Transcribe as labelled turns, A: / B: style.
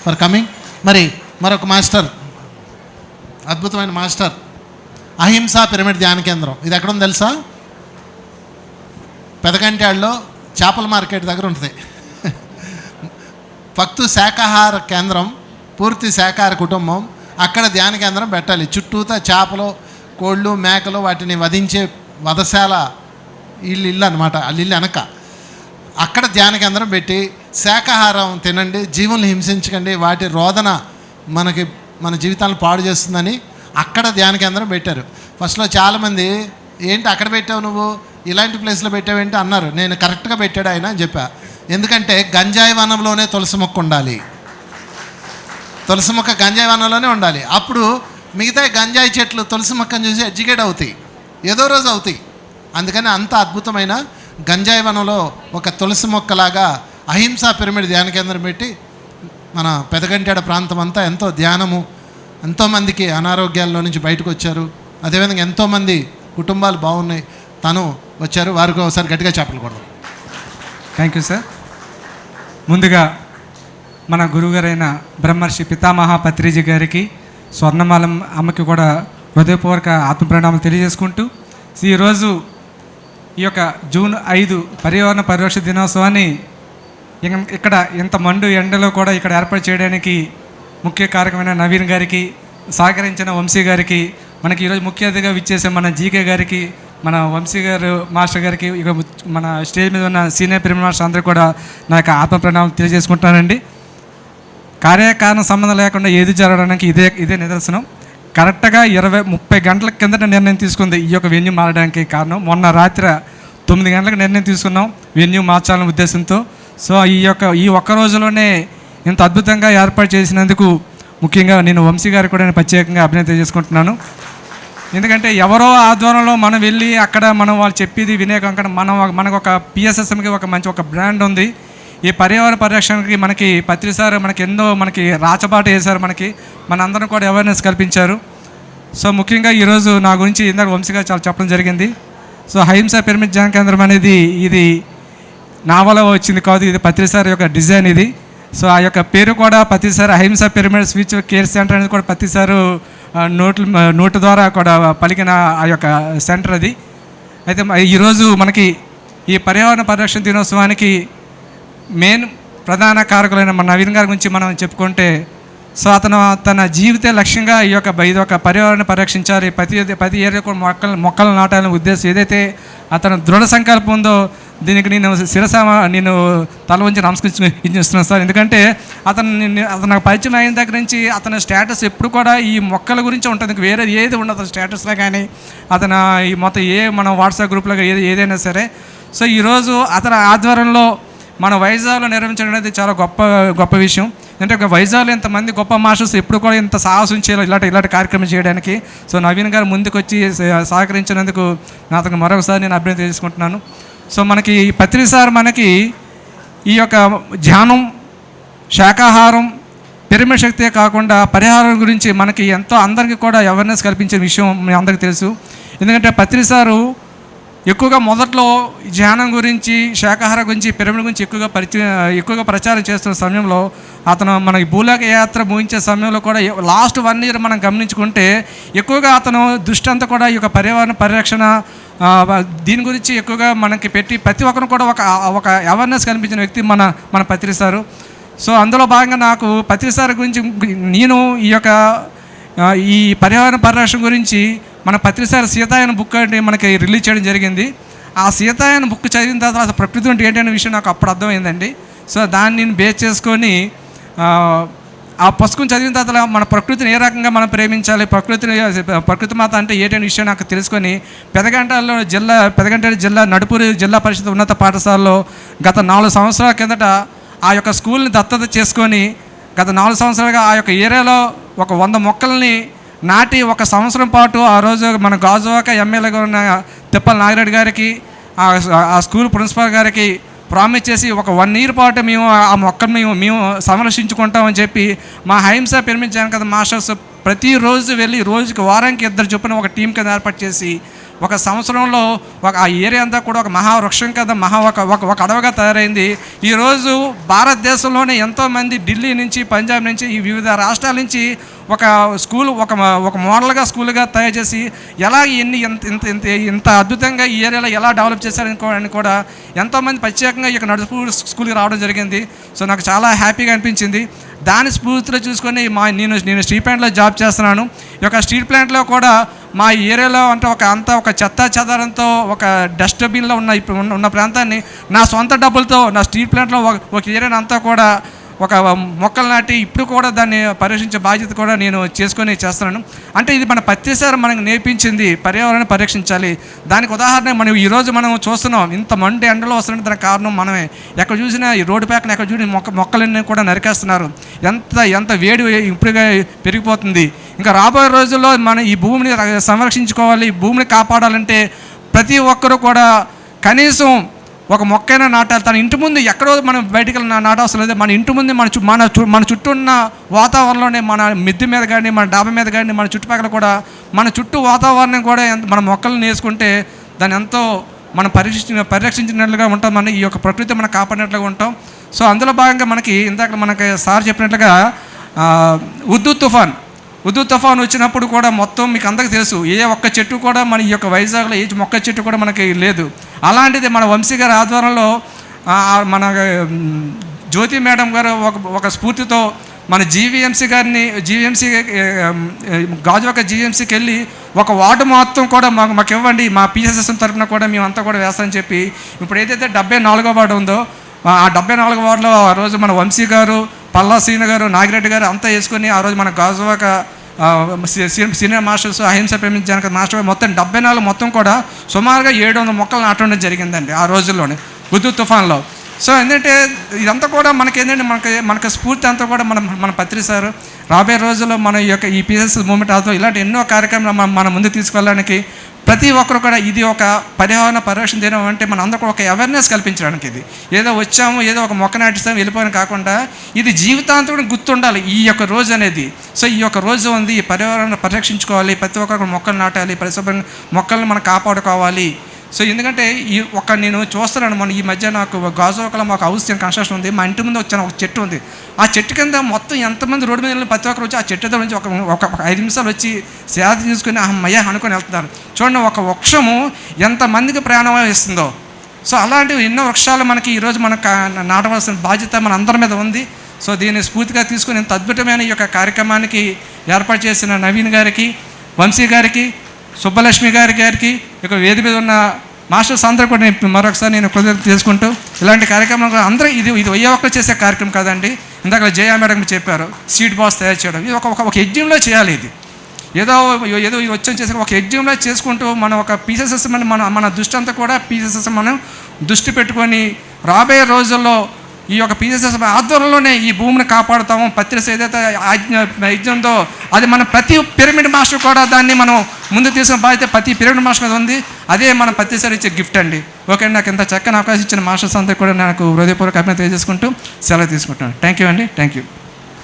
A: For coming. మరి మరొక master, అద్భుతమైన మాస్టర్, అహింసా పిరమిడ్ ధ్యాన కేంద్రం. ఇది ఎక్కడుంది తెలుసా? పెదగంట్యాళ్ళలో చేపల మార్కెట్ దగ్గర ఉంటుంది. ఫక్తు శాకాహార కేంద్రం, పూర్తి శాకాహార కుటుంబం. అక్కడ ధ్యాన కేంద్రం పెట్టాలి. చుట్టూతా చేపలు, కోళ్ళు, మేకలు, వాటిని వధించే వధశాల ఇల్లు అనమాట. వాళ్ళ ఇల్లు వెనక అక్కడ ధ్యాన కేంద్రం పెట్టి శాకాహారం తినండి, జీవుల్ని హింసించకండి, వాటి రోదన మన జీవితాలను పాడు చేస్తుందని అక్కడ ధ్యాన కేంద్రం పెట్టారు. ఫస్ట్లో చాలామంది ఏంటి అక్కడ పెట్టావు నువ్వు, ఇలాంటి ప్లేస్లో పెట్టావేంటి అన్నారు. నేను కరెక్ట్గా పెట్టాడు ఆయన అని చెప్పా. ఎందుకంటే గంజాయి వనంలోనే తులసి మొక్క ఉండాలి. తులసి మొక్క గంజాయి వనంలోనే ఉండాలి. అప్పుడు మిగతా గంజాయి చెట్లు తులసి మొక్కను చూసి ఎడ్యుకేట్ అవుతాయి, ఏదో రోజు అవుతాయి. అందుకని అంత అద్భుతమైన గంజాయి వనంలో ఒక తులసి మొక్కలాగా అహింసా పిరమిడ్ ధ్యాన కేంద్రం పెట్టి మన పెదగంట్యాడ ప్రాంతం అంతా ఎంతో ధ్యానము, ఎంతోమందికి అనారోగ్యాల్లో నుంచి బయటకు వచ్చారు. అదేవిధంగా ఎంతోమంది కుటుంబాలు బాగున్నాయి. తను వచ్చారు, వారికి ఒకసారి గట్టిగా చెప్పలు కొడదాం.
B: Thank you sir. ముందుగా మన గురువుగారైన బ్రహ్మర్షి పితామహ పత్రిజీ గారికి, స్వర్ణమాలం అమ్మకి కూడా హృదయపూర్వక ఆత్మప్రణామాలు తెలియజేసుకుంటూ, ఈరోజు ఈ యొక్క జూన్ 5 పర్యావరణ పరిరక్షణ దినోత్సవాన్ని ఇక్కడ ఇంత మండు ఎండలో కూడా ఇక్కడ ఏర్పాటు చేయడానికి ముఖ్య కారకమైన నవీన్ గారికి, సహకరించిన వంశీ గారికి, మనకి ఈరోజు ముఖ్య అతిథిగా విచ్చేసే మన జీకే గారికి, మన వంశీ గారు మాస్టర్ గారికి, ఇక మన స్టేజ్ మీద ఉన్న సీనియర్ పిరమిడ్ మాస్టర్ అందరూ కూడా నా యొక్క ఆత్మ ప్రణామాలు తెలియజేసుకుంటున్నానండి. కార్యకారణ సంబంధం లేకుండా ఏది జరగడానికి ఇదే నిదర్శనం. కరెక్ట్గా 20-30 గంటల కిందట నిర్ణయం తీసుకుంది ఈ యొక్క వెన్యూ మారడానికి కారణం. మొన్న రాత్రి 9 గంటలకు నిర్ణయం తీసుకున్నాం వెన్యూ మార్చాలనే ఉద్దేశంతో. సో ఈ ఒక్క రోజులోనే ఇంత అద్భుతంగా ఏర్పాటు చేసినందుకు ముఖ్యంగా నేను వంశీ గారికి కూడా నేను ప్రత్యేకంగా అభినందన చేసుకుంటున్నాను. ఎందుకంటే ఎవరో ఆధ్వర్యంలో మనం వెళ్ళి అక్కడ మనం వాళ్ళు చెప్పేది వినేకంటే మనకు ఒక పిఎస్ఎస్ఎంకి ఒక బ్రాండ్ ఉంది. ఈ పర్యావరణ పరిరక్షణకి మనకి పత్రిసారు ఎన్నో రాచబాట వేశారు. మనందరం కూడా అవేర్నెస్ కల్పించారు. సో ముఖ్యంగా ఈరోజు నా గురించి ఇందాక వంశీగా చాలా చెప్పడం జరిగింది. సో అహింసా పిరమిడ్ ధ్యాన కేంద్రం అనేది ఇది నా వల్ల వచ్చింది కాదు, ఇది పత్రిసార్ యొక్క డిజైన్ ఇది. సో ఆ యొక్క పేరు కూడా పత్రిసార్ అహింసా పిరమిడ్ స్పిరిచువల్ కేర్ సెంటర్ అనేది కూడా పత్రిసారు నోటు ద్వారా కూడా పలికిన ఆ యొక్క సెంటర్ అది. అయితే ఈరోజు మనకి ఈ పర్యావరణ పరిరక్షణ దినోత్సవానికి మెయిన్ ప్రధాన కారకులైన మన నవీన్ గారి గురించి మనం చెప్పుకుంటే, సో అతను తన జీవిత లక్ష్యంగా ఇది ఒక పర్యావరణ పరిరక్షించాలి, ప్రతి ఏరియా కూడా మొక్కలు నాటాలనే ఉద్దేశం ఏదైతే అతను దృఢ సంకల్పం ఉందో దీనికి నేను తల వంచి నమస్కరిస్తున్నాను సార్. ఎందుకంటే అతను నాకు పరిచయం అయిన దగ్గర నుంచి అతని స్టేటస్ ఎప్పుడు కూడా ఈ మొక్కల గురించి ఉంటుంది, వేరే ఏది ఉండదు అతని స్టేటస్లో కానీ, అతను ఈ మొత్తం మన వాట్సాప్ గ్రూప్లో ఏదైనా సరే. సో ఈరోజు అతని ఆధ్వర్యంలో మన వైజాగ్లో నిర్వహించడం అనేది చాలా గొప్ప విషయం. అంటే వైజాగ్లో ఇంతమంది గొప్ప మాస్టర్స్ ఎప్పుడు కూడా ఇంత సాహసం చేయాలి ఇలాంటి కార్యక్రమం చేయడానికి. సో నవీన్ గారు ముందుకు వచ్చి సహకరించినందుకు అతనికి మరొకసారి నేను అభినందన చేసుకుంటున్నాను. సో మనకి పత్రిసార్ మనకి ఈ యొక్క ధ్యానం, శాకాహారం, పిరమిడ్ శక్తే కాకుండా పరిహారం గురించి మనకి ఎంతో అందరికీ కూడా అవేర్నెస్ కల్పించే విషయం మీ అందరికీ తెలుసు. ఎందుకంటే పత్రిసారు ఎక్కువగా మొదట్లో ధ్యానం గురించి, శాకాహారం గురించి, పిరమిడ్ గురించి ఎక్కువగా ప్రచారం చేస్తున్న సమయంలో అతను మనకి భూలోక యాత్ర ముగించే సమయంలో కూడా లాస్ట్ 1 year మనం గమనించుకుంటే ఎక్కువగా అతను దృష్టి అంతా కూడా ఈ యొక్క పర్యావరణ పరిరక్షణ దీని గురించి ఎక్కువగా మనకి పెట్టి ప్రతి ఒక్కరు కూడా ఒక అవేర్నెస్ కనిపించిన వ్యక్తి మన పత్రిసారు. సో అందులో భాగంగా నాకు పత్రిసార్ గురించి నేను ఈ పర్యావరణ పరిరక్షణ గురించి మన పత్రిసార్ సీతాయన బుక్ అంటే మనకి రిలీజ్ చేయడం జరిగింది. ఆ సీతాయన బుక్ చదివిన తర్వాత ప్రకృతి అంటే ఏంటనే విషయం నాకు అప్పుడు అర్థమైందండి. సో దాన్ని నేను బేస్ చేసుకొని ఆ పుస్తకం చదివిన తర్వాత మన ప్రకృతిని ఏ రకంగా మనం ప్రేమించాలి, ప్రకృతి మాత అంటే ఏంటనే విషయం నాకు తెలుసుకొని పెదగంట్యాల జిల్లా నడుపూరి జిల్లా పరిషత్ ఉన్నత పాఠశాలలో గత 4 సంవత్సరాల కిందట ఆ యొక్క స్కూల్ని దత్తత చేసుకొని గత 4 సంవత్సరాలుగా ఆ యొక్క ఏరియాలో ఒక 100 మొక్కల్ని నాటి 1 సంవత్సరం పాటు ఆ రోజు మన గాజువాక ఎమ్మెల్యేగా ఉన్న తిప్పల నాగిరెడ్డి గారికి, ఆ స్కూల్ ప్రిన్సిపాల్ గారికి ప్రామిస్ చేసి ఒక 1 year పాటు మేము ఆ మొక్కను మేము సంరక్షించుకుంటామని చెప్పి మా అహింసా పిరమిడ్ ధ్యాన కేంద్రం మాస్టర్స్ ప్రతిరోజు వెళ్ళి రోజుకి వారానికి 2 చొప్పున ఒక టీం కింద ఏర్పాటు చేసి ఒక సంవత్సరంలో ఆ ఏరియా అంతా కూడా ఒక మహావృక్షం కదా ఒక అడవిగా తయారైంది. ఈరోజు భారతదేశంలోనే ఎంతోమంది ఢిల్లీ నుంచి, పంజాబ్ నుంచి, ఈ వివిధ రాష్ట్రాల నుంచి ఒక స్కూల్ ఒక మోడల్గా స్కూల్గా తయారు చేసి ఎలా ఇంత అద్భుతంగా ఈ ఏరియాలో ఎలా డెవలప్ చేశారని కూడా ఎంతోమంది ప్రత్యేకంగా ఇక్కడ నడుపు స్కూల్కి రావడం జరిగింది. సో నాకు చాలా హ్యాపీగా అనిపించింది. దాని స్ఫూర్తిలో చూసుకొని నేను స్టీల్ ప్లాంట్లో జాబ్ చేస్తున్నాను. ఈ యొక్క స్టీల్ ప్లాంట్లో కూడా మా ఏరియాలో అంటే ఒక చెత్త చెదారంతో ఒక డస్ట్బిన్లో ఉన్న ప్రాంతాన్ని నా సొంత డబ్బులతో నా స్టీల్ ప్లాంట్లో ఒక ఏరియాని అంతా కూడా ఒక మొక్కలు నాటి ఇప్పుడు కూడా దాన్ని పరిరక్షించే బాధ్యత కూడా నేను చేస్తున్నాను. అంటే ఇది మన ప్రతిసారి మనకు నేర్పించింది పర్యావరణాన్ని పరిరక్షించాలి. దానికి ఉదాహరణ మనం ఈరోజు మనం చూస్తున్నాం, ఇంత మండి ఎండలో వస్తున్న దానికి కారణం మనమే. ఎక్కడ చూసినా ఈ రోడ్డు పక్కన ఎక్కడ చూసి మొక్కలన్నీ కూడా నరికేస్తున్నారు. ఎంత వేడి ఇప్పుడుగా పెరిగిపోతుంది. ఇంకా రాబోయే రోజుల్లో మనం ఈ భూమిని సంరక్షించుకోవాలి, ఈ భూమిని కాపాడాలంటే ప్రతి ఒక్కరూ కూడా కనీసం ఒక మొక్కైనా నాటాలి. తన ఇంటి ముందు ఎక్కడో మనం బయటికి నాటవసరం లేదు. మన ఇంటి ముందు మన చుట్టూ ఉన్న వాతావరణంలోనే మన మిద్దె మీద కానీ, మన డాబా మీద కానీ, మన చుట్టుపక్కల కూడా మన చుట్టూ వాతావరణం కూడా మన మొక్కలను వేసుకుంటే దాన్ని ఎంతో మనం పరిరక్షించినట్లుగా ఉంటాం. మన ఈ యొక్క ప్రకృతి మనం కాపాడినట్లుగా ఉంటాం. సో అందులో భాగంగా మనకి సార్ చెప్పినట్లుగా ఉద్దు తుఫాన్ వచ్చినప్పుడు కూడా మొత్తం మీకు అందరికీ తెలుసు, ఏ ఒక్క చెట్టు కూడా మన ఈ యొక్క వైజాగ్లో ఏ మొక్క చెట్టు కూడా మనకి లేదు. అలాంటిది మన వంశీ గారి ఆధ్వర్యంలో మన జ్యోతి మేడం గారు ఒక స్ఫూర్తితో మన జీవీఎంసీ గాజువాక జీవీఎంసీకి వెళ్ళి ఒక వార్డు మొత్తం కూడా మాకు ఇవ్వండి, మా పిఎస్ఎస్ఎం తరఫున కూడా మేమంతా కూడా వేస్తామని చెప్పి ఇప్పుడు ఏదైతే 74వ వార్డు ఉందో ఆ 74వ వార్డులో ఆ రోజు మన వంశీ గారు, పల్లా శ్రీను గారు, నాగిరెడ్డి గారు అంతా వేసుకొని ఆ రోజు మన గాజువాక సీనియర్ మాస్టర్స్, అహింస ప్రేమించడానికి మాస్టర్ మొత్తం 74 మొత్తం కూడా సుమారుగా 700 మొక్కలు నాటడం జరిగిందండి ఆ రోజుల్లోనే ఉద్దు తుఫాన్లో. సో ఏంటంటే ఇదంతా కూడా మనకి స్ఫూర్తి అంతా కూడా మన పత్రి సార్ రాబోయే రోజుల్లో మన ఈ పిఎస్ మూవ్మెంట్ అవుతాం. ఇలాంటి ఎన్నో కార్యక్రమాలు మన ముందు తీసుకెళ్ళడానికి ప్రతి ఒక్కరు కూడా ఇది ఒక పర్యావరణ పరిరక్షణ దినం అంటే మన అందరూ ఒక అవేర్నెస్ కల్పించడానికి, ఇది ఏదో వచ్చాము ఏదో ఒక మొక్క నాటిస్తాము వెళ్ళిపోయిన కాకుండా ఇది జీవితాంతం కూడా గుర్తుండాలి ఈ యొక్క రోజు అనేది. సో ఈ యొక్క రోజు ఉంది, ఈ పర్యావరణాన్ని పరిరక్షించుకోవాలి, ప్రతి ఒక్కరు మొక్కలు నాటాలి, పరిశుభ్రంగా మొక్కలను మనం కాపాడుకోవాలి. సో ఎందుకంటే నేను చూస్తున్నాను, మన ఈ మధ్య నాకు గాజువాకలో మాకు హౌస్ కన్స్ట్రక్షన్ ఉంది. మా ఇంటి ముందు ఒక చెట్టు ఉంది. ఆ చెట్టు కింద మొత్తం ఎంతమంది రోడ్డు మీద ప్రతి ఒక్కరు వచ్చి ఆ చెట్టు నుంచి ఒక 5 నిమిషాలు వచ్చి సేద తీసుకుని అమ్మయ్య అనుకొని వెళ్తున్నారు. చూడండి, ఒక వృక్షము ఎంతమందికి ప్రాణం ఇస్తుందో. సో అలాంటివి ఎన్నో వృక్షాలు మనకి ఈరోజు మనకు నాటవలసిన బాధ్యత మన అందరి మీద ఉంది. సో దీన్ని స్ఫూర్తిగా తీసుకుని ఇంత అద్భుతమైన ఈ యొక్క కార్యక్రమానికి ఏర్పాటు చేసిన నవీన్ గారికి, వంశీ గారికి, సుబ్బలక్ష్మి గారికి, ఇక వేదిక మీద ఉన్న మాస్టర్స్ అందరూ కూడా మరొకసారి నేను కృతజ్ఞత చేసుకుంటూ ఇలాంటి కార్యక్రమం అందరూ ఇది ఏ ఒక్కరు చేసే కార్యక్రమం కాదండి. ఇందాక జయ మేడం చెప్పారు సీడ్ బాక్స్ తయారు చేయడం, ఇది ఒక యజ్ఞంలో చేయాలి. ఇది ఏదో వచ్చి చేసి ఒక యజ్ఞంలో చేసుకుంటూ మనం ఒక పీసెస్ మన దృష్టి అంతా కూడా పీసెస్ మనం దృష్టి పెట్టుకొని రాబోయే రోజుల్లో ఈ యొక్క పిఎస్ఎస్ ఆధ్వర్యంలోనే ఈ భూమిని కాపాడుతాము. పత్రిక ఏదైతే యజ్ఞంతో అది మన ప్రతి పిరమిడ్ మాస్టర్ కూడా దాన్ని మనం ముందు తీసుకున్న బాధ్యత ప్రతి పిరమిడ్ మాస్టర్ మీద ఉంది. అదే మనం ప్రతిసారి ఇచ్చే గిఫ్ట్ అండి. ఓకే అండి, నాకు ఇంత చక్కని అవకాశం ఇచ్చిన మాస్టర్స్ అంతా కూడా నాకు హృదయపూర్వక అభినందనలు తెలియజేసుకుంటూ సెలవు తీసుకుంటున్నాను. థ్యాంక్ యూ అండి, థ్యాంక్ యూ.